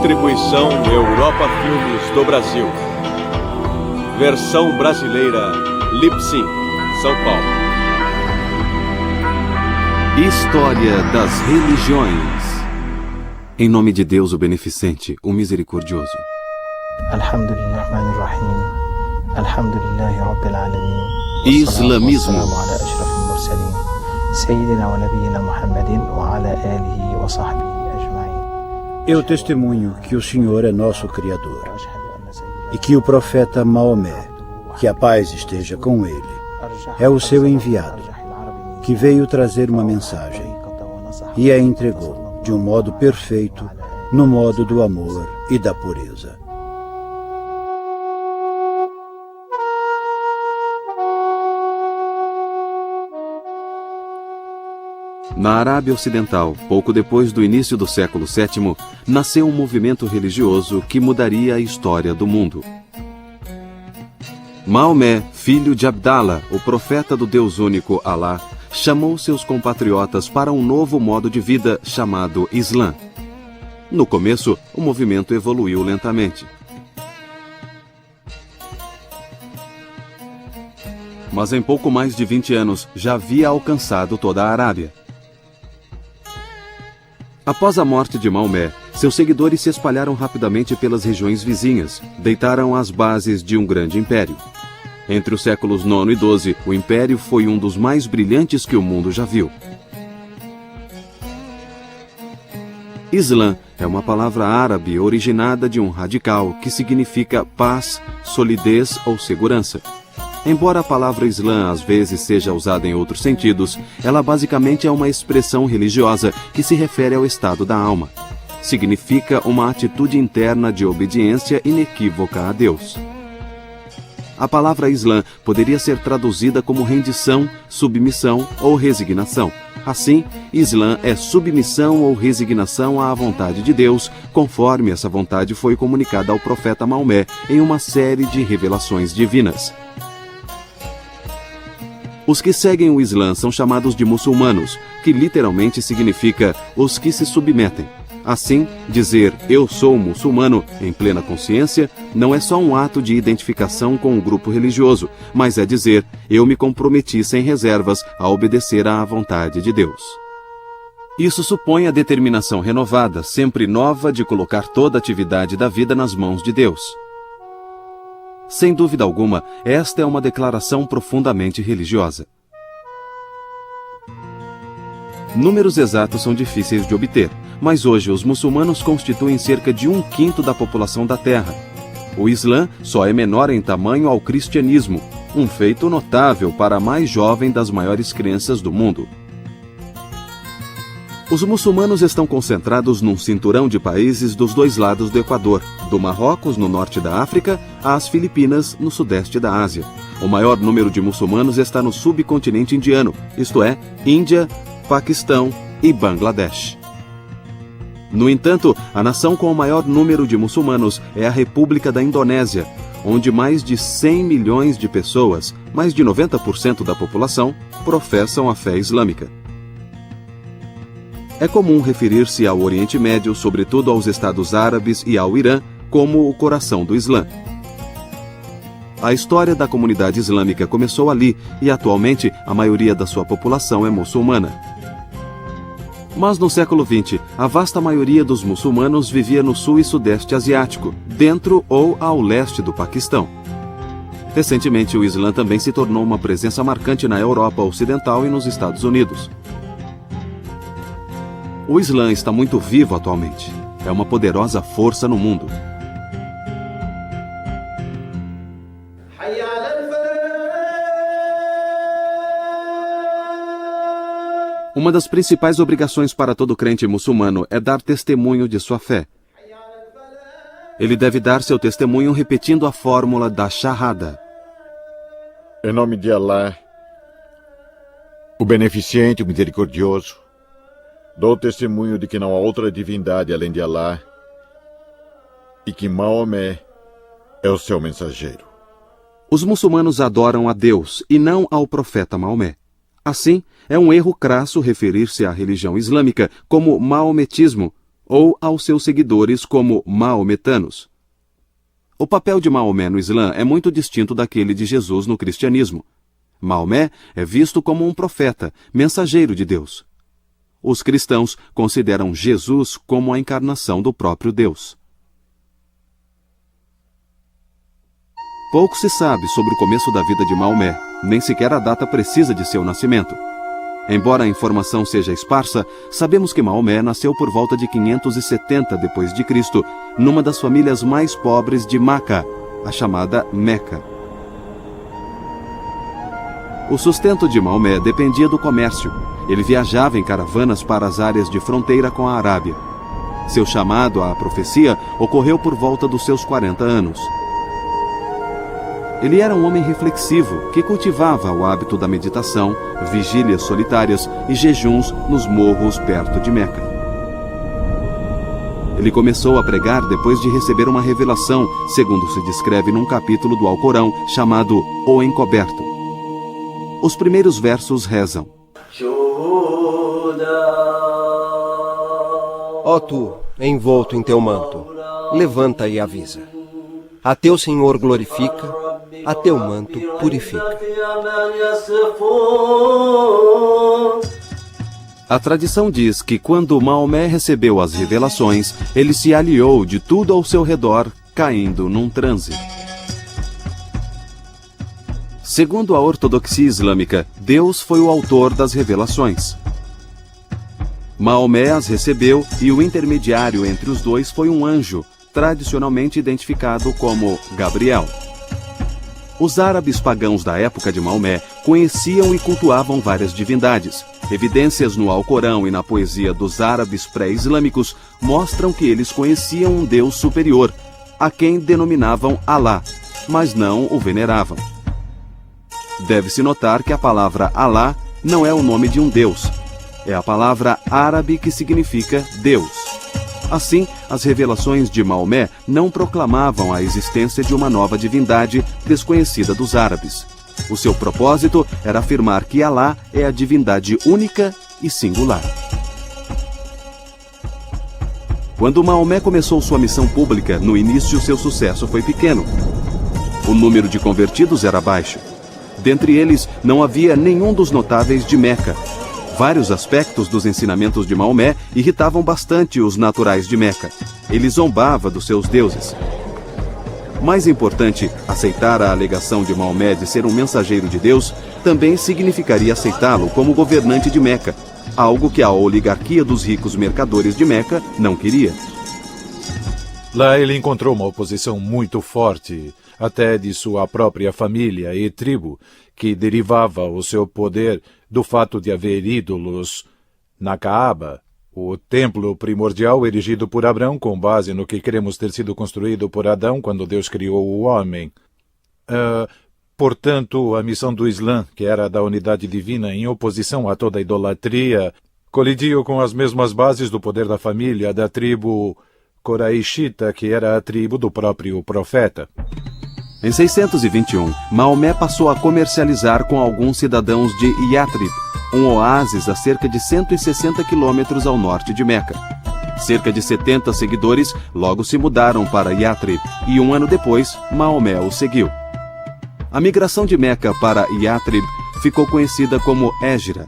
Distribuição Europa Filmes do Brasil. Versão brasileira Lipsin, São Paulo. História das religiões. Em nome de Deus, o Beneficente, o Misericordioso. Islamismo. Eu testemunho que o Senhor é nosso Criador e que o profeta Maomé, que a paz esteja com ele, é o seu enviado, que veio trazer uma mensagem e a entregou de um modo perfeito, no modo do amor e da pureza. Na Arábia Ocidental, pouco depois do início do século VII, nasceu um movimento religioso que mudaria a história do mundo. Maomé, filho de Abdallah, o profeta do Deus único Alá, chamou seus compatriotas para um novo modo de vida chamado Islã. No começo, o movimento evoluiu lentamente. Mas em pouco mais de 20 anos já havia alcançado toda a Arábia. Após a morte de Maomé, seus seguidores se espalharam rapidamente pelas regiões vizinhas, deitaram as bases de um grande império. Entre os séculos IX e XII, o império foi um dos mais brilhantes que o mundo já viu. Islã é uma palavra árabe originada de um radical que significa paz, solidez ou segurança. Embora a palavra Islã às vezes seja usada em outros sentidos, ela basicamente é uma expressão religiosa que se refere ao estado da alma. Significa uma atitude interna de obediência inequívoca a Deus. A palavra Islã poderia ser traduzida como rendição, submissão ou resignação. Assim, Islã é submissão ou resignação à vontade de Deus, conforme essa vontade foi comunicada ao profeta Maomé em uma série de revelações divinas. Os que seguem o Islã são chamados de muçulmanos, que literalmente significa os que se submetem. Assim, dizer eu sou muçulmano em plena consciência não é só um ato de identificação com o grupo religioso, mas é dizer eu me comprometi sem reservas a obedecer à vontade de Deus. Isso supõe a determinação renovada, sempre nova, de colocar toda a atividade da vida nas mãos de Deus. Sem dúvida alguma, esta é uma declaração profundamente religiosa. Números exatos são difíceis de obter, mas hoje os muçulmanos constituem cerca de 1/5 da população da Terra. O Islã só é menor em tamanho ao cristianismo, um feito notável para a mais jovem das maiores crenças do mundo. Os muçulmanos estão concentrados num cinturão de países dos dois lados do Equador, do Marrocos, no norte da África, às Filipinas, no sudeste da Ásia. O maior número de muçulmanos está no subcontinente indiano, isto é, Índia, Paquistão e Bangladesh. No entanto, a nação com o maior número de muçulmanos é a República da Indonésia, onde mais de 100 milhões de pessoas, mais de 90% da população, professam a fé islâmica. É comum referir-se ao Oriente Médio, sobretudo aos Estados Árabes e ao Irã, como o coração do Islã. A história da comunidade islâmica começou ali e, atualmente, a maioria da sua população é muçulmana. Mas no século XX, a vasta maioria dos muçulmanos vivia no sul e sudeste asiático, dentro ou ao leste do Paquistão. Recentemente, o Islã também se tornou uma presença marcante na Europa Ocidental e nos Estados Unidos. O Islã está muito vivo atualmente. É uma poderosa força no mundo. Uma das principais obrigações para todo crente muçulmano é dar testemunho de sua fé. Ele deve dar seu testemunho repetindo a fórmula da Shahada. Em nome de Alá, o Beneficente, o Misericordioso, dou testemunho de que não há outra divindade além de Alá e que Maomé é o seu mensageiro. Os muçulmanos adoram a Deus e não ao profeta Maomé. Assim, é um erro crasso referir-se à religião islâmica como maometismo, ou aos seus seguidores como maometanos. O papel de Maomé no Islã é muito distinto daquele de Jesus no cristianismo. Maomé é visto como um profeta, mensageiro de Deus. Os cristãos consideram Jesus como a encarnação do próprio Deus. Pouco se sabe sobre o começo da vida de Maomé, nem sequer a data precisa de seu nascimento. Embora a informação seja esparsa, sabemos que Maomé nasceu por volta de 570 d.C., numa das famílias mais pobres de Maca, a chamada Meca. O sustento de Maomé dependia do comércio. Ele viajava em caravanas para as áreas de fronteira com a Arábia. Seu chamado à profecia ocorreu por volta dos seus 40 anos. Ele era um homem reflexivo que cultivava o hábito da meditação, vigílias solitárias e jejuns nos morros perto de Meca. Ele começou a pregar depois de receber uma revelação, segundo se descreve num capítulo do Alcorão chamado O Encoberto. Os primeiros versos rezam: Ó tu, envolto em teu manto, levanta e avisa. A teu Senhor glorifica, a teu manto purifica. A tradição diz que quando Maomé recebeu as revelações, ele se aliou de tudo ao seu redor, caindo num transe. Segundo a ortodoxia islâmica, Deus foi o autor das revelações. Maomé as recebeu e o intermediário entre os dois foi um anjo, tradicionalmente identificado como Gabriel. Os árabes pagãos da época de Maomé conheciam e cultuavam várias divindades. Evidências no Alcorão e na poesia dos árabes pré-islâmicos mostram que eles conheciam um Deus superior, a quem denominavam Alá, mas não o veneravam. Deve-se notar que a palavra Alá não é o nome de um Deus. É a palavra árabe que significa Deus. Assim, as revelações de Maomé não proclamavam a existência de uma nova divindade desconhecida dos árabes. O seu propósito era afirmar que Alá é a divindade única e singular. Quando Maomé começou sua missão pública, no início seu sucesso foi pequeno. O número de convertidos era baixo. Dentre eles, não havia nenhum dos notáveis de Meca. Vários aspectos dos ensinamentos de Maomé irritavam bastante os naturais de Meca. Ele zombava dos seus deuses. Mais importante, aceitar a alegação de Maomé de ser um mensageiro de Deus também significaria aceitá-lo como governante de Meca, algo que a oligarquia dos ricos mercadores de Meca não queria. Lá ele encontrou uma oposição muito forte, até de sua própria família e tribo, que derivava o seu poder do fato de haver ídolos na Kaaba, o templo primordial erigido por Abraão com base no que cremos ter sido construído por Adão quando Deus criou o homem. Portanto, a missão do Islã, que era da unidade divina em oposição a toda a idolatria, colidiu com as mesmas bases do poder da família da tribo Coraishita, que era a tribo do próprio profeta. Em 621, Maomé passou a comercializar com alguns cidadãos de Yatrib, um oásis a cerca de 160 quilômetros ao norte de Meca. Cerca de 70 seguidores logo se mudaram para Yatrib e 1 ano depois, Maomé o seguiu. A migração de Meca para Yatrib ficou conhecida como Égira.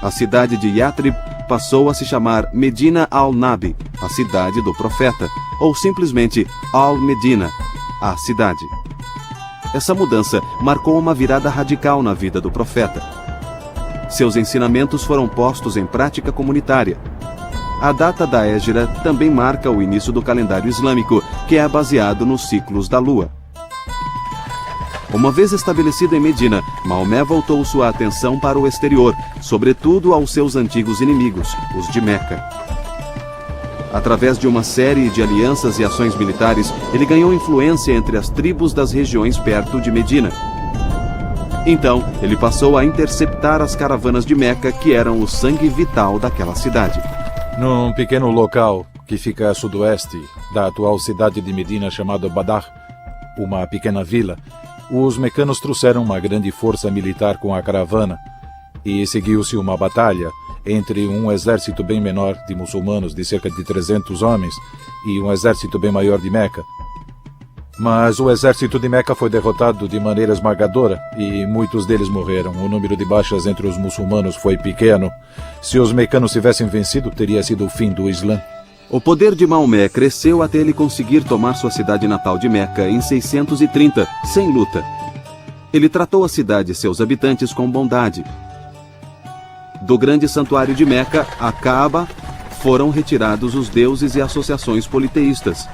A cidade de Yatrib passou a se chamar Medina al-Nabi, a cidade do profeta, ou simplesmente Al-Medina, a cidade. Essa mudança marcou uma virada radical na vida do profeta. Seus ensinamentos foram postos em prática comunitária. A data da Égira também marca o início do calendário islâmico, que é baseado nos ciclos da lua. Uma vez estabelecido em Medina, Maomé voltou sua atenção para o exterior, sobretudo aos seus antigos inimigos, os de Meca. Através de uma série de alianças e ações militares, ele ganhou influência entre as tribos das regiões perto de Medina. Então, ele passou a interceptar as caravanas de Meca, que eram o sangue vital daquela cidade. Num pequeno local que fica a sudoeste da atual cidade de Medina, chamado Badar, uma pequena vila, os mecanos trouxeram uma grande força militar com a caravana e seguiu-se uma batalha entre um exército bem menor de muçulmanos de cerca de 300 homens e um exército bem maior de Meca. Mas o exército de Meca foi derrotado de maneira esmagadora e muitos deles morreram. O número de baixas entre os muçulmanos foi pequeno. Se os mecanos tivessem vencido, teria sido o fim do Islã. O poder de Maomé cresceu até ele conseguir tomar sua cidade natal de Meca em 630, sem luta. Ele tratou a cidade e seus habitantes com bondade. Do grande santuário de Meca, a Kaaba, foram retirados os deuses e associações politeístas,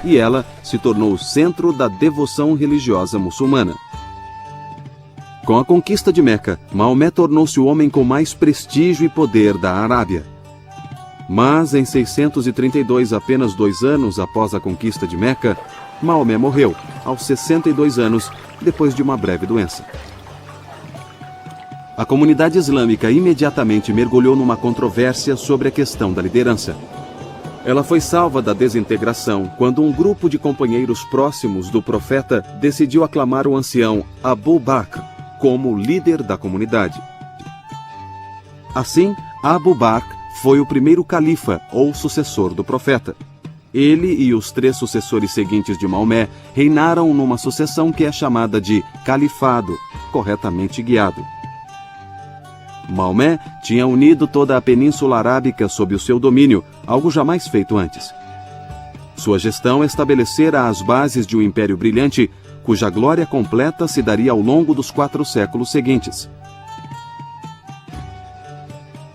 e ela se tornou o centro da devoção religiosa muçulmana. Com a conquista de Meca, Maomé tornou-se o homem com mais prestígio e poder da Arábia. Mas, em 632, apenas 2 anos após a conquista de Meca, Maomé morreu, aos 62 anos, depois de uma breve doença. A comunidade islâmica imediatamente mergulhou numa controvérsia sobre a questão da liderança. Ela foi salva da desintegração quando um grupo de companheiros próximos do profeta decidiu aclamar o ancião Abu Bakr como líder da comunidade. Assim, Abu Bakr foi o primeiro califa ou sucessor do profeta. Ele e os 3 sucessores seguintes de Maomé reinaram numa sucessão que é chamada de califado, corretamente guiado. Maomé tinha unido toda a Península Arábica sob o seu domínio, algo jamais feito antes. Sua gestão estabelecera as bases de um império brilhante, cuja glória completa se daria ao longo dos 4 séculos seguintes.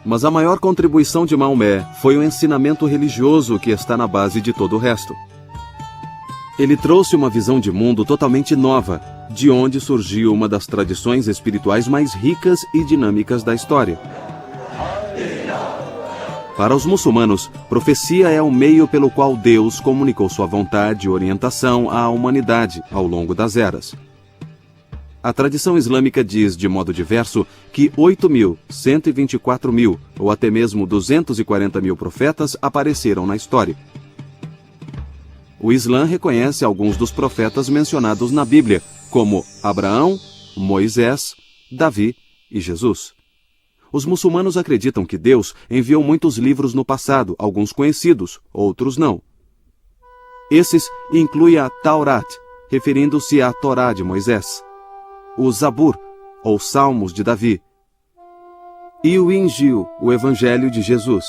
Mas a maior contribuição de Maomé foi o ensinamento religioso que está na base de todo o resto. Ele trouxe uma visão de mundo totalmente nova, de onde surgiu uma das tradições espirituais mais ricas e dinâmicas da história. Para os muçulmanos, profecia é o meio pelo qual Deus comunicou sua vontade e orientação à humanidade ao longo das eras. A tradição islâmica diz, de modo diverso, que 8.000, 124.000 ou até mesmo 240.000 profetas apareceram na história. O Islã reconhece alguns dos profetas mencionados na Bíblia, como Abraão, Moisés, Davi e Jesus. Os muçulmanos acreditam que Deus enviou muitos livros no passado, alguns conhecidos, outros não. Esses incluem a Taurat, referindo-se à Torá de Moisés, o Zabur, ou Salmos de Davi, e o Injil, o Evangelho de Jesus.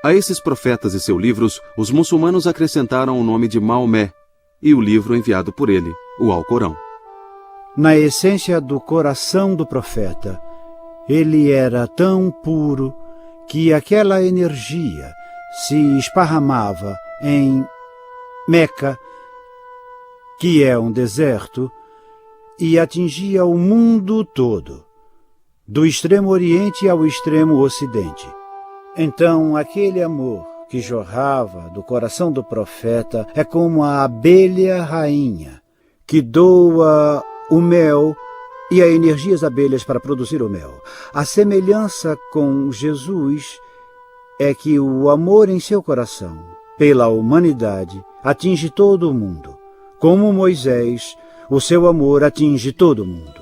A esses profetas e seus livros, os muçulmanos acrescentaram o nome de Maomé e o livro enviado por ele, o Alcorão. Na essência do coração do profeta, ele era tão puro que aquela energia se esparramava em Meca, que é um deserto, e atingia o mundo todo, do extremo oriente ao extremo ocidente. Então, aquele amor que jorrava do coração do profeta é como a abelha rainha, que doa o mel e a energia das abelhas para produzir o mel. A semelhança com Jesus é que o amor em seu coração pela humanidade atinge todo o mundo. Como Moisés, o seu amor atinge todo o mundo.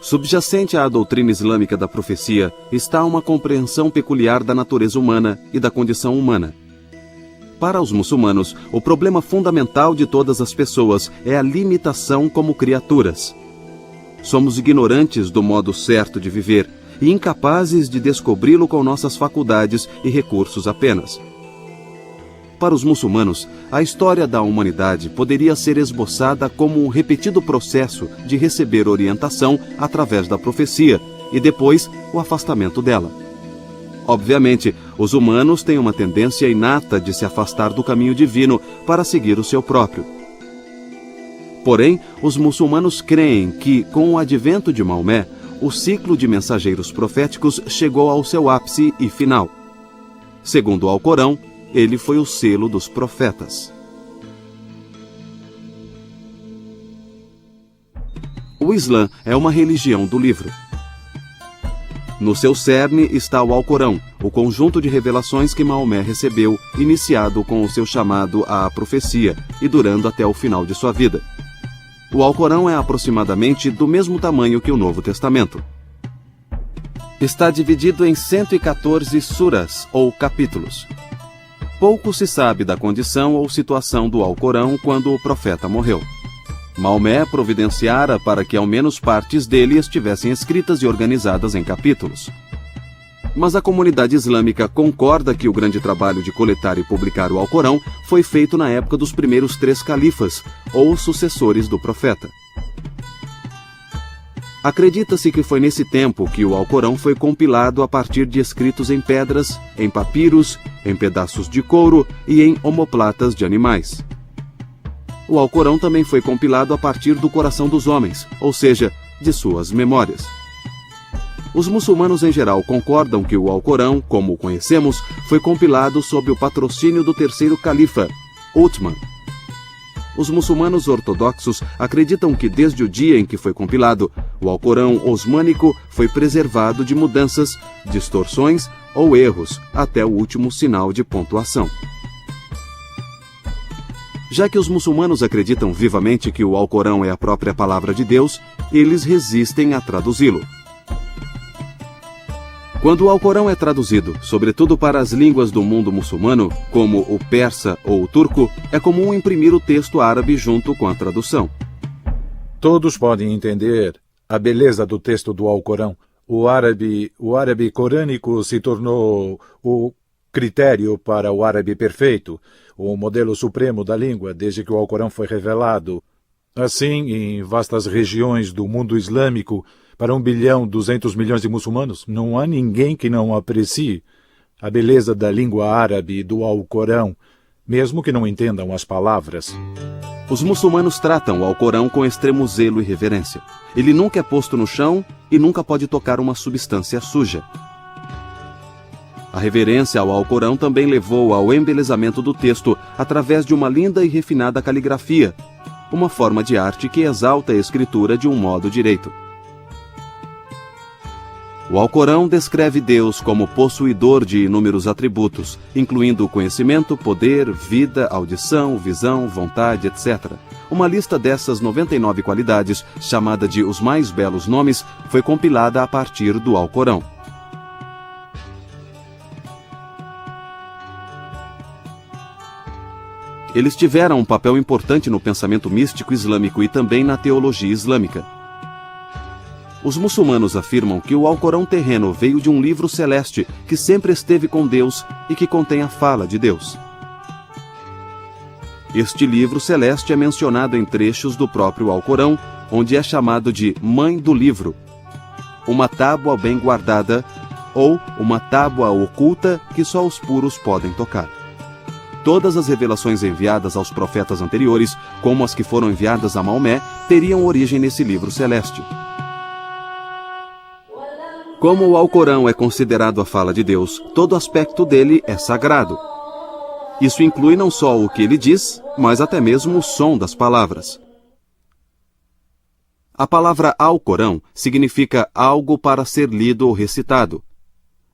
Subjacente à doutrina islâmica da profecia está uma compreensão peculiar da natureza humana e da condição humana. Para os muçulmanos, o problema fundamental de todas as pessoas é a limitação como criaturas. Somos ignorantes do modo certo de viver e incapazes de descobri-lo com nossas faculdades e recursos apenas. Para os muçulmanos, a história da humanidade poderia ser esboçada como um repetido processo de receber orientação através da profecia e depois o afastamento dela. Obviamente, os humanos têm uma tendência inata de se afastar do caminho divino para seguir o seu próprio. Porém, os muçulmanos creem que, com o advento de Maomé, o ciclo de mensageiros proféticos chegou ao seu ápice e final. Segundo o Alcorão, ele foi o selo dos profetas. O Islã é uma religião do livro. No seu cerne está o Alcorão, o conjunto de revelações que Maomé recebeu, iniciado com o seu chamado à profecia e durando até o final de sua vida. O Alcorão é aproximadamente do mesmo tamanho que o Novo Testamento. Está dividido em 114 suras, ou capítulos. Pouco se sabe da condição ou situação do Alcorão quando o profeta morreu. Maomé providenciara para que ao menos partes dele estivessem escritas e organizadas em capítulos. Mas a comunidade islâmica concorda que o grande trabalho de coletar e publicar o Alcorão foi feito na época dos primeiros 3 califas, ou sucessores do profeta. Acredita-se que foi nesse tempo que o Alcorão foi compilado a partir de escritos em pedras, em papiros, em pedaços de couro e em omoplatas de animais. O Alcorão também foi compilado a partir do coração dos homens, ou seja, de suas memórias. Os muçulmanos em geral concordam que o Alcorão, como o conhecemos, foi compilado sob o patrocínio do terceiro califa, Uthman. Os muçulmanos ortodoxos acreditam que desde o dia em que foi compilado, o Alcorão osmânico foi preservado de mudanças, distorções ou erros até o último sinal de pontuação. Já que os muçulmanos acreditam vivamente que o Alcorão é a própria palavra de Deus, eles resistem a traduzi-lo. Quando o Alcorão é traduzido, sobretudo para as línguas do mundo muçulmano, como o persa ou o turco, é comum imprimir o texto árabe junto com a tradução. Todos podem entender a beleza do texto do Alcorão. O árabe corânico se tornou o critério para o árabe perfeito, o modelo supremo da língua desde que o Alcorão foi revelado. Assim, em vastas regiões do mundo islâmico, para 1.200.000.000 de muçulmanos, não há ninguém que não aprecie a beleza da língua árabe do Alcorão, mesmo que não entendam as palavras. Os muçulmanos tratam o Alcorão com extremo zelo e reverência. Ele nunca é posto no chão e nunca pode tocar uma substância suja. A reverência ao Alcorão também levou ao embelezamento do texto através de uma linda e refinada caligrafia, uma forma de arte que exalta a escritura de um modo direito. O Alcorão descreve Deus como possuidor de inúmeros atributos, incluindo o conhecimento, poder, vida, audição, visão, vontade, etc. Uma lista dessas 99 qualidades, chamada de Os Mais Belos Nomes, foi compilada a partir do Alcorão. Eles tiveram um papel importante no pensamento místico islâmico e também na teologia islâmica. Os muçulmanos afirmam que o Alcorão terreno veio de um livro celeste que sempre esteve com Deus e que contém a fala de Deus. Este livro celeste é mencionado em trechos do próprio Alcorão, onde é chamado de Mãe do Livro, uma tábua bem guardada ou uma tábua oculta que só os puros podem tocar. Todas as revelações enviadas aos profetas anteriores, como as que foram enviadas a Maomé, teriam origem nesse livro celeste. Como o Alcorão é considerado a fala de Deus, todo aspecto dele é sagrado. Isso inclui não só o que ele diz, mas até mesmo o som das palavras. A palavra Alcorão significa algo para ser lido ou recitado.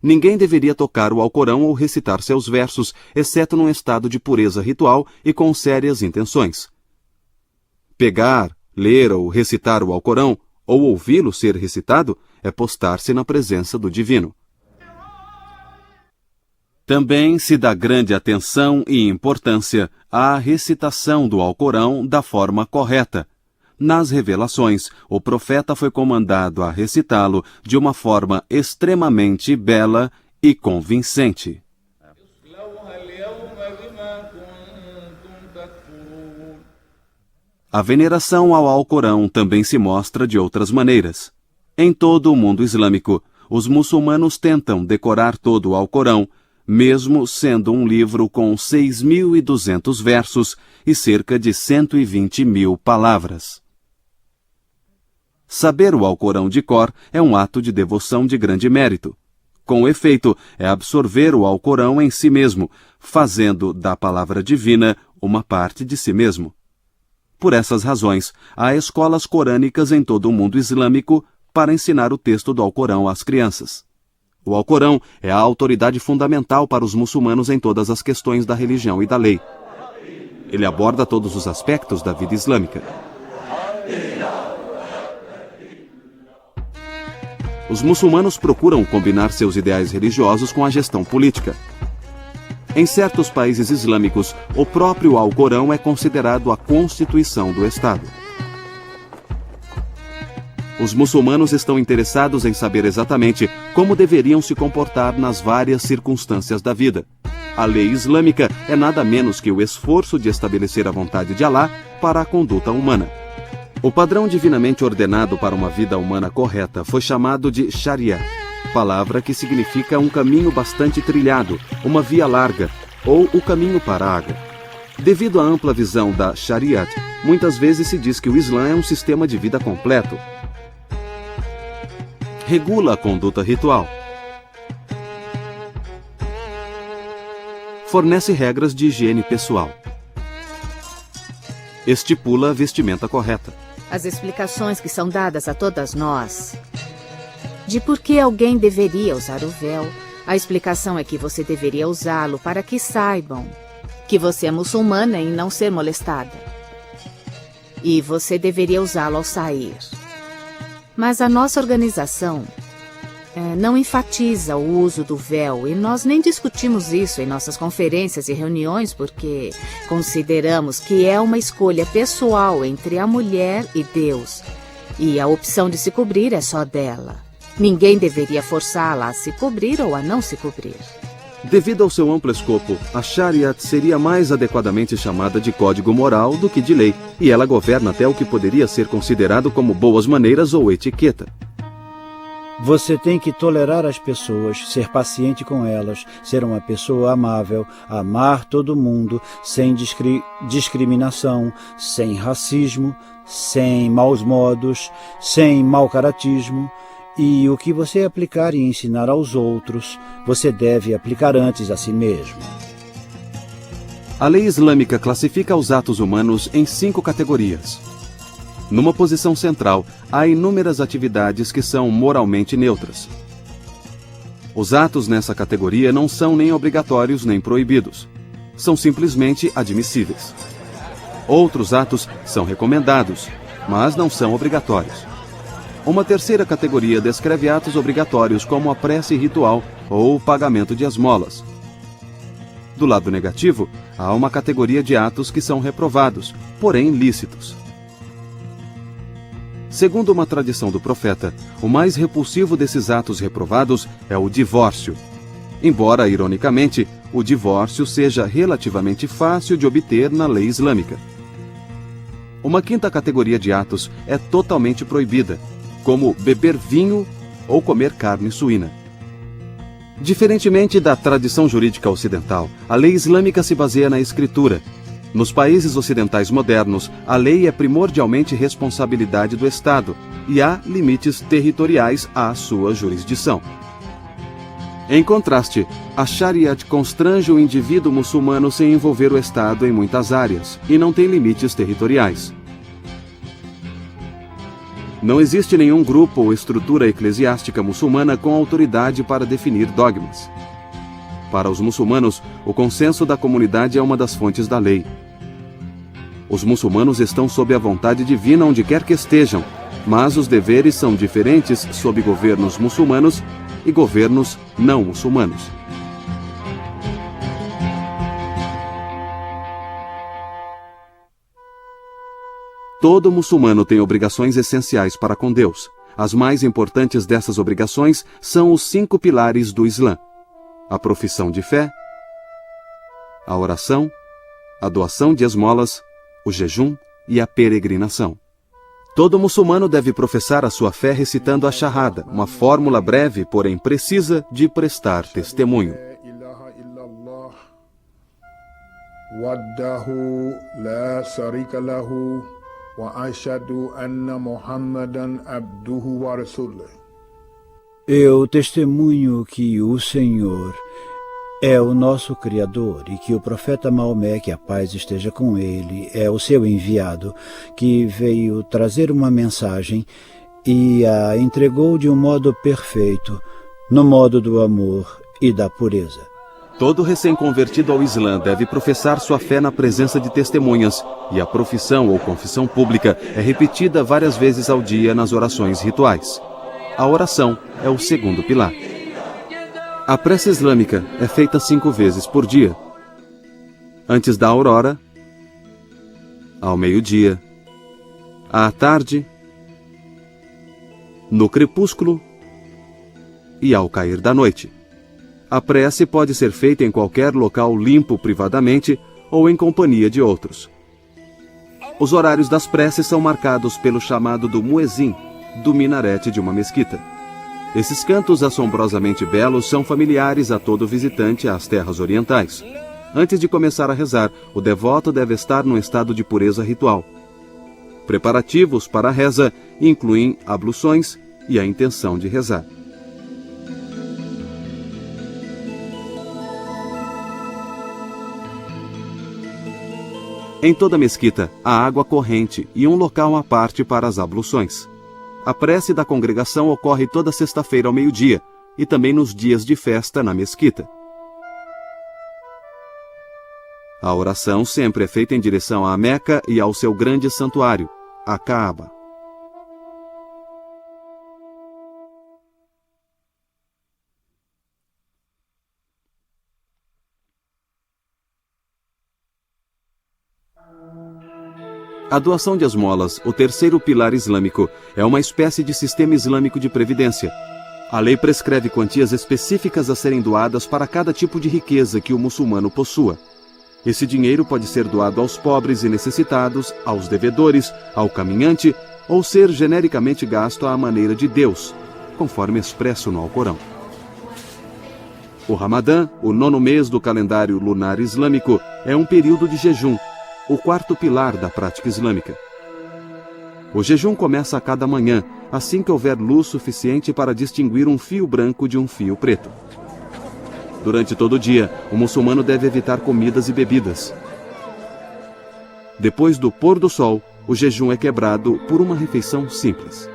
Ninguém deveria tocar o Alcorão ou recitar seus versos, exceto num estado de pureza ritual e com sérias intenções. Pegar, ler ou recitar o Alcorão, ou ouvi-lo ser recitado, é postar-se na presença do divino. Também se dá grande atenção e importância à recitação do Alcorão da forma correta. Nas revelações, o profeta foi comandado a recitá-lo de uma forma extremamente bela e convincente. A veneração ao Alcorão também se mostra de outras maneiras. Em todo o mundo islâmico, os muçulmanos tentam decorar todo o Alcorão, mesmo sendo um livro com 6.200 versos e cerca de 120.000 palavras. Saber o Alcorão de cor é um ato de devoção de grande mérito. Com efeito, é absorver o Alcorão em si mesmo, fazendo da palavra divina uma parte de si mesmo. Por essas razões, há escolas corânicas em todo o mundo islâmico para ensinar o texto do Alcorão às crianças. O Alcorão é a autoridade fundamental para os muçulmanos em todas as questões da religião e da lei. Ele aborda todos os aspectos da vida islâmica. os muçulmanos procuram combinar seus ideais religiosos com a gestão política. Em certos países islâmicos, o próprio Alcorão é considerado a constituição do Estado. Os muçulmanos estão interessados em saber exatamente como deveriam se comportar nas várias circunstâncias da vida. A lei islâmica é nada menos que o esforço de estabelecer a vontade de Alá para a conduta humana. O padrão divinamente ordenado para uma vida humana correta foi chamado de Sharia, palavra que significa um caminho bastante trilhado, uma via larga, ou o caminho para a água. Devido à ampla visão da Shariat, muitas vezes se diz que o Islã é um sistema de vida completo. Regula a conduta ritual. Fornece regras de higiene pessoal. Estipula a vestimenta correta. As explicações que são dadas a todas nós de por que alguém deveria usar o véu, a explicação é que você deveria usá-lo para que saibam que você é muçulmana e não ser molestada. E você deveria usá-lo ao sair. Mas a nossa organização não enfatiza o uso do véu e nós nem discutimos isso em nossas conferências e reuniões porque consideramos que é uma escolha pessoal entre a mulher e Deus e a opção de se cobrir é só dela. Ninguém deveria forçá-la a se cobrir ou a não se cobrir. Devido ao seu amplo escopo, a Shariat seria mais adequadamente chamada de código moral do que de lei, e ela governa até o que poderia ser considerado como boas maneiras ou etiqueta. Você tem que tolerar as pessoas, ser paciente com elas, ser uma pessoa amável, amar todo mundo, sem discriminação, sem racismo, sem maus modos, sem mau caratismo. E o que você aplicar e ensinar aos outros, você deve aplicar antes a si mesmo. A lei islâmica classifica os atos humanos em 5 categorias. Numa posição central, há inúmeras atividades que são moralmente neutras. Os atos nessa categoria não são nem obrigatórios nem proibidos. São simplesmente admissíveis. Outros atos são recomendados, mas não são obrigatórios. Uma terceira categoria descreve atos obrigatórios como a prece ritual ou o pagamento de esmolas. Do lado negativo, há uma categoria de atos que são reprovados, porém lícitos. Segundo uma tradição do profeta, o mais repulsivo desses atos reprovados é o divórcio. Embora, ironicamente, o divórcio seja relativamente fácil de obter na lei islâmica. Uma quinta categoria de atos é totalmente proibida, como beber vinho ou comer carne suína. Diferentemente da tradição jurídica ocidental, a lei islâmica se baseia na escritura. Nos países ocidentais modernos, a lei é primordialmente responsabilidade do Estado e há limites territoriais à sua jurisdição. Em contraste, a Shariat constrange o indivíduo muçulmano sem envolver o Estado em muitas áreas e não tem limites territoriais. Não existe nenhum grupo ou estrutura eclesiástica muçulmana com autoridade para definir dogmas. Para os muçulmanos, o consenso da comunidade é uma das fontes da lei. Os muçulmanos estão sob a vontade divina onde quer que estejam, mas os deveres são diferentes sob governos muçulmanos e governos não muçulmanos. Todo muçulmano tem obrigações essenciais para com Deus. As mais importantes dessas obrigações são os 5 pilares do Islã: a profissão de fé, a oração, a doação de esmolas, o jejum e a peregrinação. Todo muçulmano deve professar a sua fé recitando a Shahada, uma fórmula breve, porém precisa, de prestar testemunho. Wahdahu la sharika lahu wa ashhadu anna Muhammadan abduhu wa rasuluh. Eu testemunho que o Senhor é o nosso Criador e que o profeta Maomé, que a paz esteja com ele, é o seu enviado, que veio trazer uma mensagem e a entregou de um modo perfeito, no modo do amor e da pureza. Todo recém-convertido ao Islã deve professar sua fé na presença de testemunhas, e a profissão ou confissão pública é repetida várias vezes ao dia nas orações rituais. A oração é o segundo pilar. A prece islâmica é feita 5 vezes por dia. Antes da aurora, ao meio-dia, à tarde, no crepúsculo e ao cair da noite. A prece pode ser feita em qualquer local limpo privadamente ou em companhia de outros. Os horários das preces são marcados pelo chamado do muezim, do minarete de uma mesquita. Esses cantos assombrosamente belos são familiares a todo visitante às terras orientais. Antes de começar a rezar, o devoto deve estar num estado de pureza ritual. Preparativos para a reza incluem abluções e a intenção de rezar. Em toda mesquita, há água corrente e um local à parte para as abluções. A prece da congregação ocorre toda sexta-feira ao meio-dia e também nos dias de festa na mesquita. A oração sempre é feita em direção à Meca e ao seu grande santuário, a Kaaba. A doação de esmolas, o terceiro pilar islâmico, é uma espécie de sistema islâmico de previdência. A lei prescreve quantias específicas a serem doadas para cada tipo de riqueza que o muçulmano possua. Esse dinheiro pode ser doado aos pobres e necessitados, aos devedores, ao caminhante, ou ser genericamente gasto à maneira de Deus, conforme expresso no Alcorão. O Ramadã, o 9º mês do calendário lunar islâmico, é um período de jejum, o quarto pilar da prática islâmica. O jejum começa a cada manhã, assim que houver luz suficiente para distinguir um fio branco de um fio preto. Durante todo o dia, o muçulmano deve evitar comidas e bebidas. Depois do pôr do sol, o jejum é quebrado por uma refeição simples.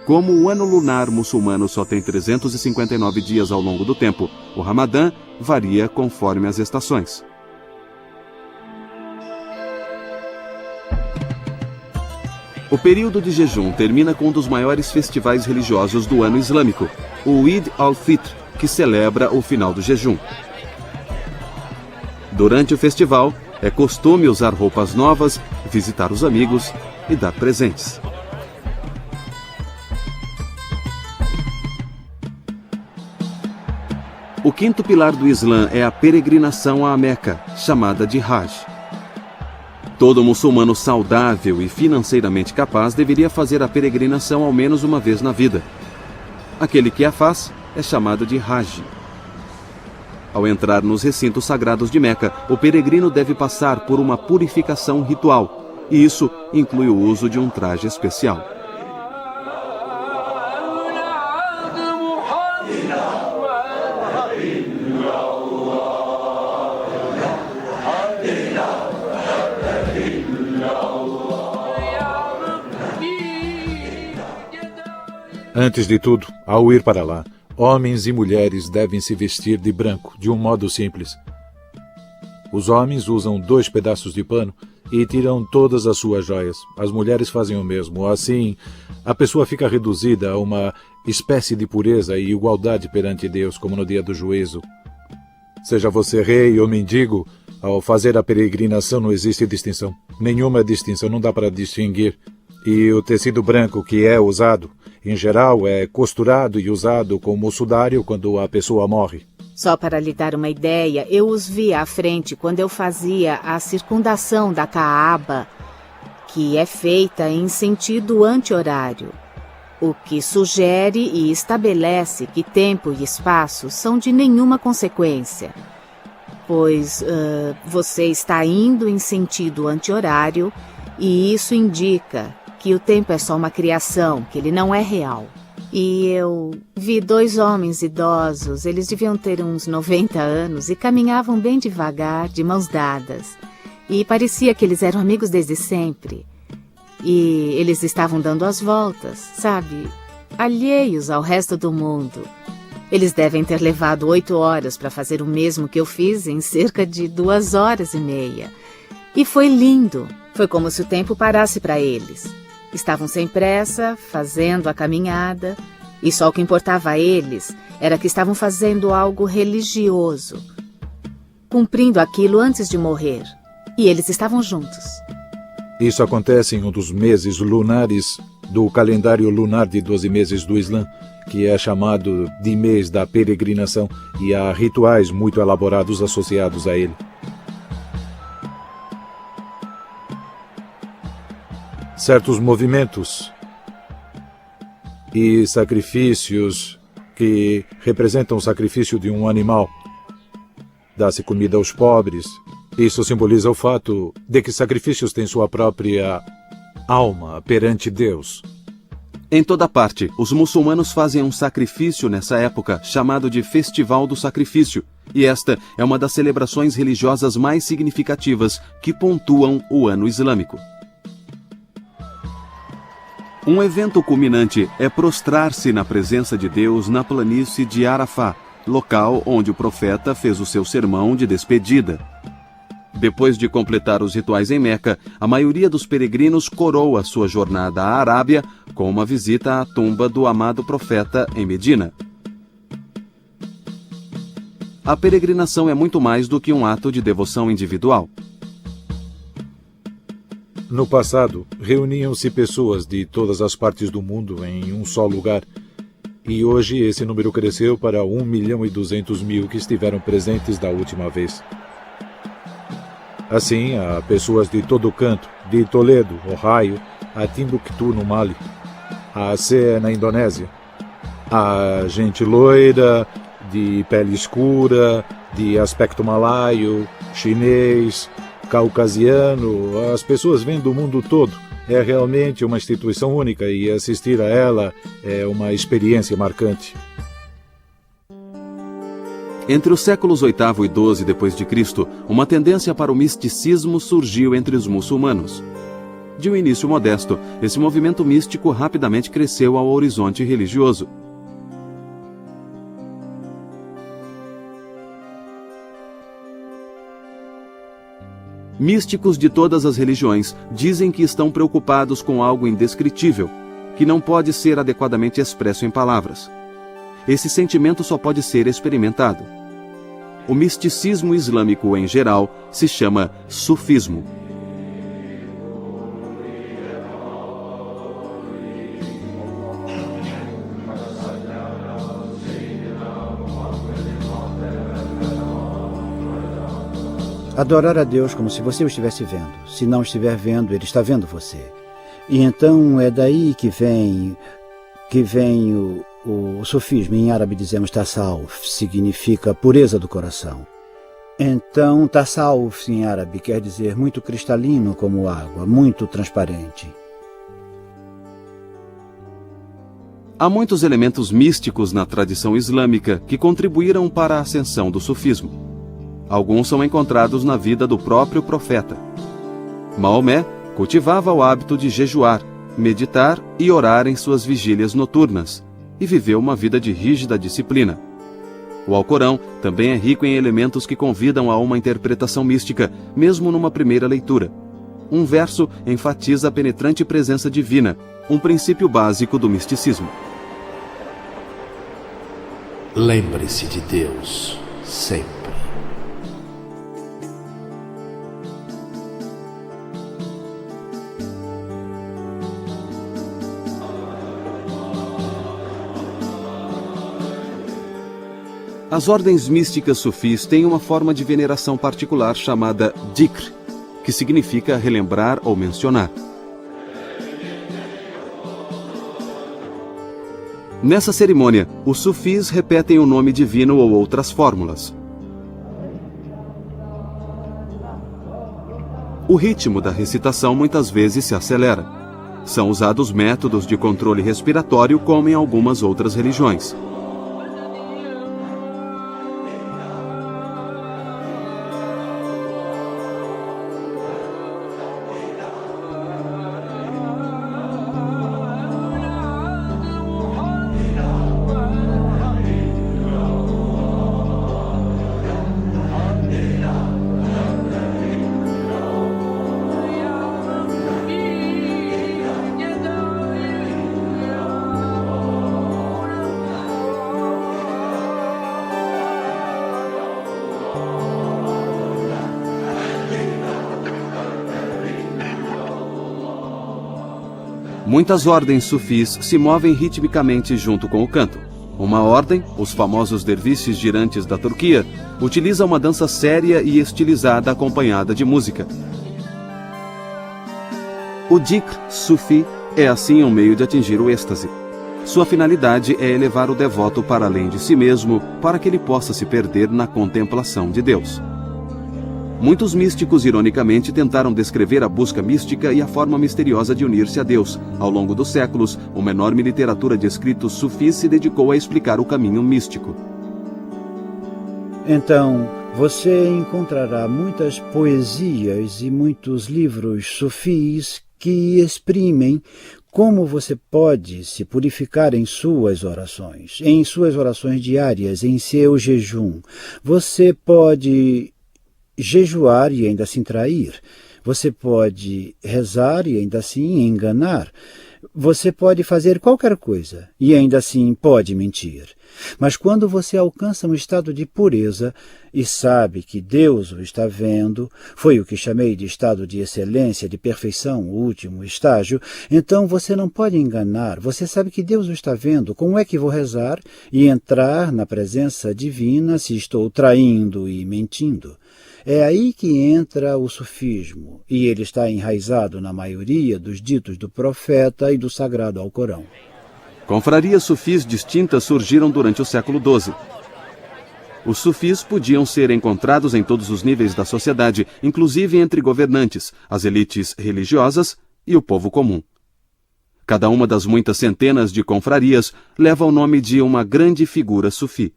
Como o ano lunar muçulmano só tem 359 dias ao longo do tempo, o Ramadã varia conforme as estações. O período de jejum termina com um dos maiores festivais religiosos do ano islâmico, o Eid al-Fitr, que celebra o final do jejum. Durante o festival, é costume usar roupas novas, visitar os amigos e dar presentes. O quinto pilar do Islã é a peregrinação à Meca, chamada de Hajj. Todo muçulmano saudável e financeiramente capaz deveria fazer a peregrinação ao menos uma vez na vida. Aquele que a faz é chamado de Hajj. Ao entrar nos recintos sagrados de Meca, o peregrino deve passar por uma purificação ritual, e isso inclui o uso de um traje especial. Antes de tudo, ao ir para lá, homens e mulheres devem se vestir de branco, de um modo simples. Os homens usam 2 pedaços de pano e tiram todas as suas joias. As mulheres fazem o mesmo. Assim, a pessoa fica reduzida a uma espécie de pureza e igualdade perante Deus, como no dia do juízo. Seja você rei ou mendigo, ao fazer a peregrinação não existe distinção. Nenhuma distinção, não dá para distinguir. E o tecido branco que é usado, em geral, é costurado e usado como sudário quando a pessoa morre. Só para lhe dar uma ideia, eu os vi à frente quando eu fazia a circundação da Kaaba, que é feita em sentido anti-horário, o que sugere e estabelece que tempo e espaço são de nenhuma consequência, pois você está indo em sentido anti-horário e isso indica que o tempo é só uma criação, que ele não é real. E eu vi 2 homens idosos, eles deviam ter uns 90 anos e caminhavam bem devagar, de mãos dadas. E parecia que eles eram amigos desde sempre. E eles estavam dando as voltas, sabe? Alheios ao resto do mundo. Eles devem ter levado 8 horas para fazer o mesmo que eu fiz em cerca de 2 horas e meia. E foi lindo. Foi como se o tempo parasse para eles. Estavam sem pressa, fazendo a caminhada, E só o que importava a eles era que estavam fazendo algo religioso, cumprindo aquilo antes de morrer. E eles estavam juntos. Isso acontece em um dos meses lunares do calendário lunar de 12 meses do Islã, que é chamado de mês da peregrinação, e há rituais muito elaborados associados a ele. Certos movimentos e sacrifícios que representam o sacrifício de um animal. Dá-se comida aos pobres. Isso simboliza o fato de que sacrifícios têm sua própria alma perante Deus. Em toda parte, os muçulmanos fazem um sacrifício nessa época, chamado de Festival do Sacrifício, e esta é uma das celebrações religiosas mais significativas que pontuam o ano islâmico. Um evento culminante é prostrar-se na presença de Deus na planície de Arafá, local onde o profeta fez o seu sermão de despedida. Depois de completar os rituais em Meca, a maioria dos peregrinos coroa sua jornada à Arábia com uma visita à tumba do amado profeta em Medina. A peregrinação é muito mais do que um ato de devoção individual. No passado, reuniam-se pessoas de todas as partes do mundo em um só lugar, e hoje esse número cresceu para 1.200.000 que estiveram presentes da última vez. Assim, há pessoas de todo canto, de Toledo, Ohio, a Timbuktu, no Mali, a Aceh, na Indonésia. Há gente loira, de pele escura, de aspecto malaio, chinês, caucasiano. As pessoas vêm do mundo todo. É realmente uma instituição única e assistir a ela é uma experiência marcante. Entre os séculos VIII e XII d.C., uma tendência para o misticismo surgiu entre os muçulmanos. De um início modesto, esse movimento místico rapidamente cresceu ao horizonte religioso. Místicos de todas as religiões dizem que estão preocupados com algo indescritível, que não pode ser adequadamente expresso em palavras. Esse sentimento só pode ser experimentado. O misticismo islâmico, em geral, se chama sufismo. Adorar a Deus como se você o estivesse vendo. Se não estiver vendo, Ele está vendo você. E então é daí que vem o sufismo. Em árabe dizemos tasawuf, significa pureza do coração. Então tasawuf em árabe quer dizer muito cristalino como água, muito transparente. Há muitos elementos místicos na tradição islâmica que contribuíram para a ascensão do sufismo. Alguns são encontrados na vida do próprio profeta. Maomé cultivava o hábito de jejuar, meditar e orar em suas vigílias noturnas, e viveu uma vida de rígida disciplina. O Alcorão também é rico em elementos que convidam a uma interpretação mística, mesmo numa primeira leitura. Um verso enfatiza a penetrante presença divina, um princípio básico do misticismo. Lembre-se de Deus, sempre. As ordens místicas sufis têm uma forma de veneração particular chamada dhikr, que significa relembrar ou mencionar. Nessa cerimônia, os sufis repetem o nome divino ou outras fórmulas. O ritmo da recitação muitas vezes se acelera. São usados métodos de controle respiratório como em algumas outras religiões. Muitas ordens sufis se movem ritmicamente junto com o canto. Uma ordem, os famosos derviches girantes da Turquia, utiliza uma dança séria e estilizada acompanhada de música. O dhikr sufi é assim um meio de atingir o êxtase. Sua finalidade é elevar o devoto para além de si mesmo, para que ele possa se perder na contemplação de Deus. Muitos místicos, ironicamente, tentaram descrever a busca mística e a forma misteriosa de unir-se a Deus. Ao longo dos séculos, uma enorme literatura de escritos sufis se dedicou a explicar o caminho místico. Então, você encontrará muitas poesias e muitos livros sufis que exprimem como você pode se purificar em suas orações diárias, em seu jejum. Você pode jejuar e ainda assim trair. Você pode rezar e ainda assim enganar. Você pode fazer qualquer coisa e ainda assim pode mentir. Mas quando você alcança um estado de pureza e sabe que Deus o está vendo, foi o que chamei de estado de excelência, de perfeição, o último estágio, então você não pode enganar. Você sabe que Deus o está vendo. Como é que vou rezar e entrar na presença divina se estou traindo e mentindo? É aí que entra o sufismo, e ele está enraizado na maioria dos ditos do profeta e do sagrado Alcorão. Confrarias sufis distintas surgiram durante o século XII. Os sufis podiam ser encontrados em todos os níveis da sociedade, inclusive entre governantes, as elites religiosas e o povo comum. Cada uma das muitas centenas de confrarias leva o nome de uma grande figura sufi.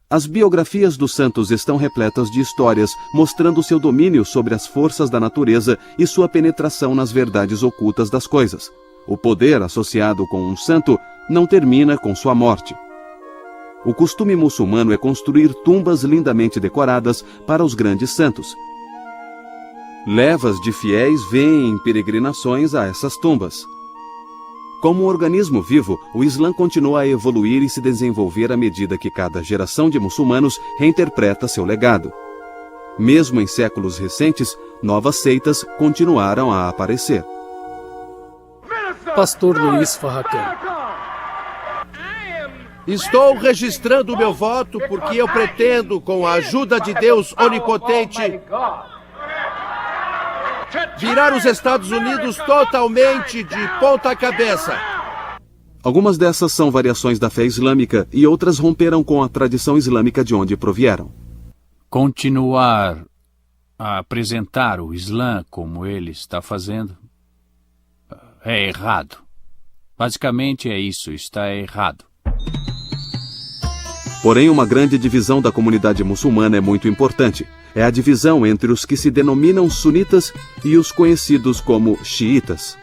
As biografias dos santos estão repletas de histórias, mostrando seu domínio sobre as forças da natureza e sua penetração nas verdades ocultas das coisas. O poder associado com um santo não termina com sua morte. O costume muçulmano é construir tumbas lindamente decoradas para os grandes santos. Levas de fiéis vêm em peregrinações a essas tumbas. Como um organismo vivo, o Islã continua a evoluir e se desenvolver à medida que cada geração de muçulmanos reinterpreta seu legado. Mesmo em séculos recentes, novas seitas continuaram a aparecer. Pastor Luiz Farrakhan. Estou registrando o meu voto porque eu pretendo, com a ajuda de Deus Onipotente, virar os Estados Unidos totalmente de ponta cabeça. Algumas dessas são variações da fé islâmica e outras romperam com a tradição islâmica de onde provieram. Continuar a apresentar o Islã como ele está fazendo é errado. Basicamente é isso, está errado. Porém, uma grande divisão da comunidade muçulmana é muito importante. É a divisão entre os que se denominam sunitas e os conhecidos como xiitas.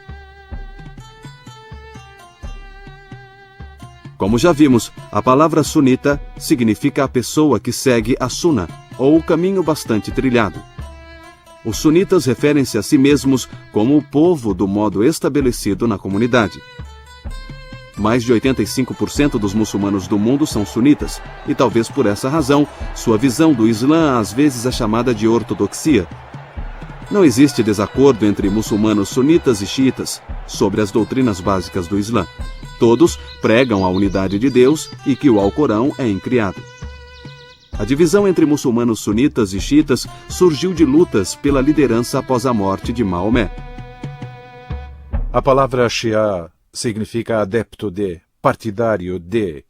Como já vimos, a palavra sunita significa a pessoa que segue a suna, ou o caminho bastante trilhado. Os sunitas referem-se a si mesmos como o povo do modo estabelecido na comunidade. Mais de 85% dos muçulmanos do mundo são sunitas, e talvez por essa razão, sua visão do Islã às vezes é chamada de ortodoxia. Não existe desacordo entre muçulmanos sunitas e xiitas sobre as doutrinas básicas do Islã. Todos pregam a unidade de Deus e que o Alcorão é incriado. A divisão entre muçulmanos sunitas e xiitas surgiu de lutas pela liderança após a morte de Maomé. A palavra Shia significa adepto de, partidário de,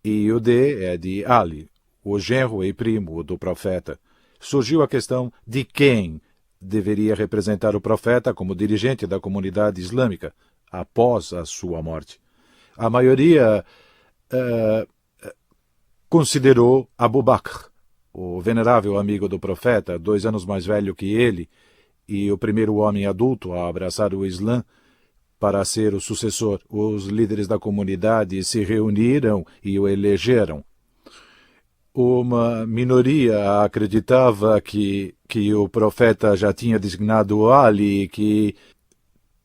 e o de é de Ali, o genro e primo do profeta. Surgiu a questão de quem deveria representar o profeta como dirigente da comunidade islâmica após a sua morte. A maioria considerou Abu Bakr, o venerável amigo do profeta, 2 anos mais velho que ele, e o primeiro homem adulto a abraçar o Islã, para ser o sucessor. Os líderes da comunidade se reuniram e o elegeram. Uma minoria acreditava que o profeta já tinha designado Ali, que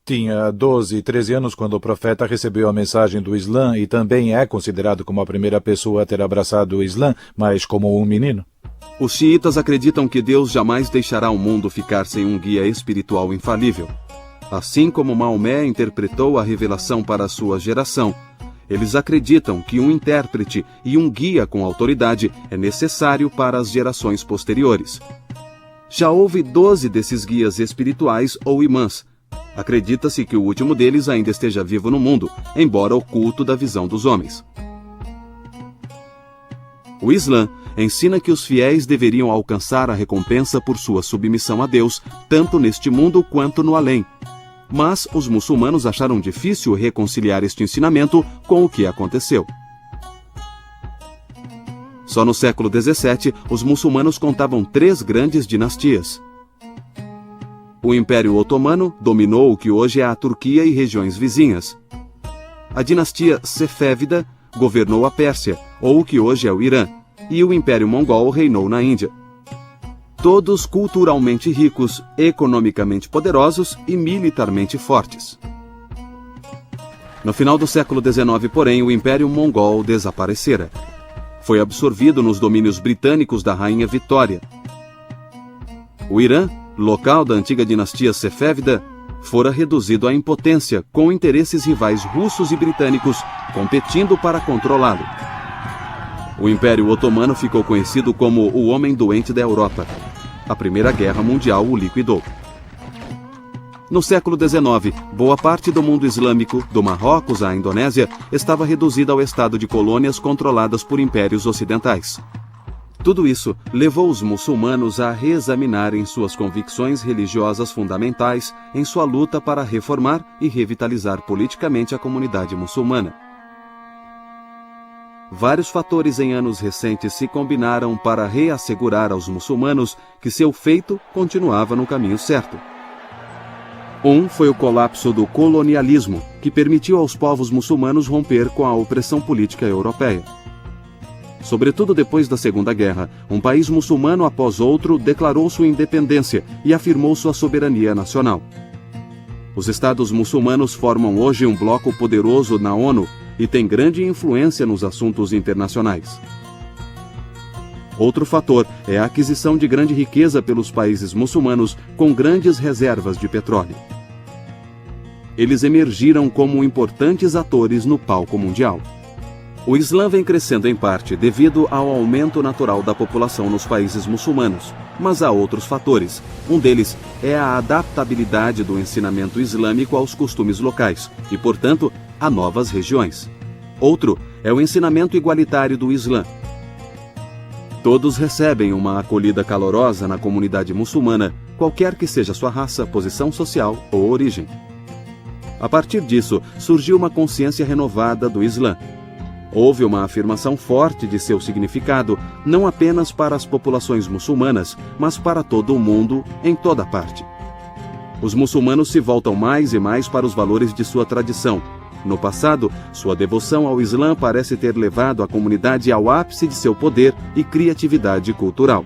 tinha 12, 13 anos quando o profeta recebeu a mensagem do Islã e também é considerado como a primeira pessoa a ter abraçado o Islã, mas como um menino. Os xiitas acreditam que Deus jamais deixará o mundo ficar sem um guia espiritual infalível. Assim como Maomé interpretou a revelação para sua geração, eles acreditam que um intérprete e um guia com autoridade é necessário para as gerações posteriores. Já houve 12 desses guias espirituais ou imãs. Acredita-se que o último deles ainda esteja vivo no mundo, embora oculto da visão dos homens. O Islã ensina que os fiéis deveriam alcançar a recompensa por sua submissão a Deus, tanto neste mundo quanto no além. Mas os muçulmanos acharam difícil reconciliar este ensinamento com o que aconteceu. Só no século XVII, os muçulmanos contavam 3 grandes dinastias. O Império Otomano dominou o que hoje é a Turquia e regiões vizinhas. A dinastia Sefévida governou a Pérsia, ou o que hoje é o Irã, e o Império Mongol reinou na Índia. Todos culturalmente ricos, economicamente poderosos e militarmente fortes. No final do século XIX, porém, o Império Mongol desaparecera. Foi absorvido nos domínios britânicos da Rainha Vitória. O Irã, local da antiga dinastia Sefévida, fora reduzido à impotência, com interesses rivais russos e britânicos competindo para controlá-lo. O Império Otomano ficou conhecido como o Homem Doente da Europa. A Primeira Guerra Mundial o liquidou. No século XIX, boa parte do mundo islâmico, do Marrocos à Indonésia, estava reduzida ao estado de colônias controladas por impérios ocidentais. Tudo isso levou os muçulmanos a reexaminarem suas convicções religiosas fundamentais em sua luta para reformar e revitalizar politicamente a comunidade muçulmana. Vários fatores em anos recentes se combinaram para reassegurar aos muçulmanos que seu feito continuava no caminho certo. Um foi o colapso do colonialismo, que permitiu aos povos muçulmanos romper com a opressão política europeia. Sobretudo depois da Segunda Guerra, um país muçulmano após outro declarou sua independência e afirmou sua soberania nacional. Os Estados muçulmanos formam hoje um bloco poderoso na ONU e têm grande influência nos assuntos internacionais. Outro fator é a aquisição de grande riqueza pelos países muçulmanos com grandes reservas de petróleo. Eles emergiram como importantes atores no palco mundial. O Islã vem crescendo em parte devido ao aumento natural da população nos países muçulmanos, mas há outros fatores. Um deles é a adaptabilidade do ensinamento islâmico aos costumes locais e, portanto, a novas regiões. Outro é o ensinamento igualitário do Islã. Todos recebem uma acolhida calorosa na comunidade muçulmana, qualquer que seja sua raça, posição social ou origem. A partir disso, surgiu uma consciência renovada do Islã. Houve uma afirmação forte de seu significado, não apenas para as populações muçulmanas, mas para todo o mundo, em toda parte. Os muçulmanos se voltam mais e mais para os valores de sua tradição. No passado, sua devoção ao Islã parece ter levado a comunidade ao ápice de seu poder e criatividade cultural.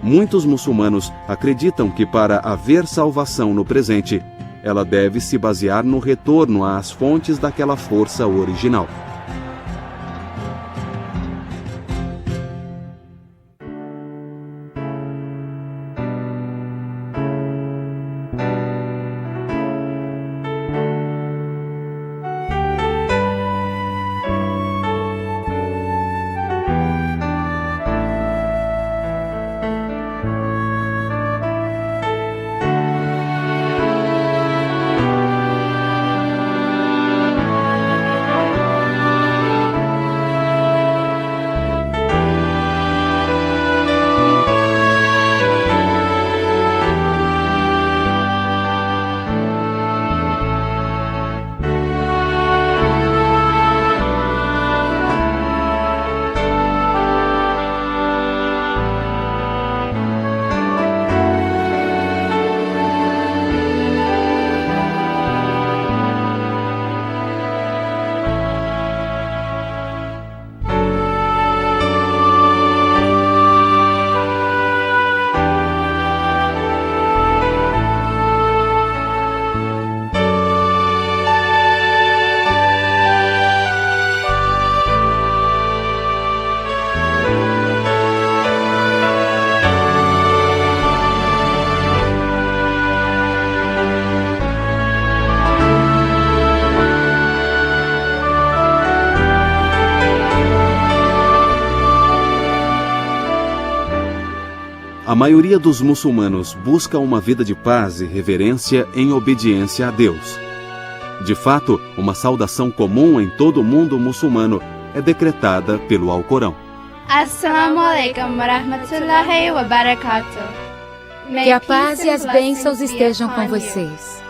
Muitos muçulmanos acreditam que para haver salvação no presente, ela deve se basear no retorno às fontes daquela força original. A maioria dos muçulmanos busca uma vida de paz e reverência em obediência a Deus. De fato, uma saudação comum em todo o mundo muçulmano é decretada pelo Alcorão. Assalamu alaikum wa rahmatullahi wa barakatuh. Que a paz e as bênçãos estejam com vocês.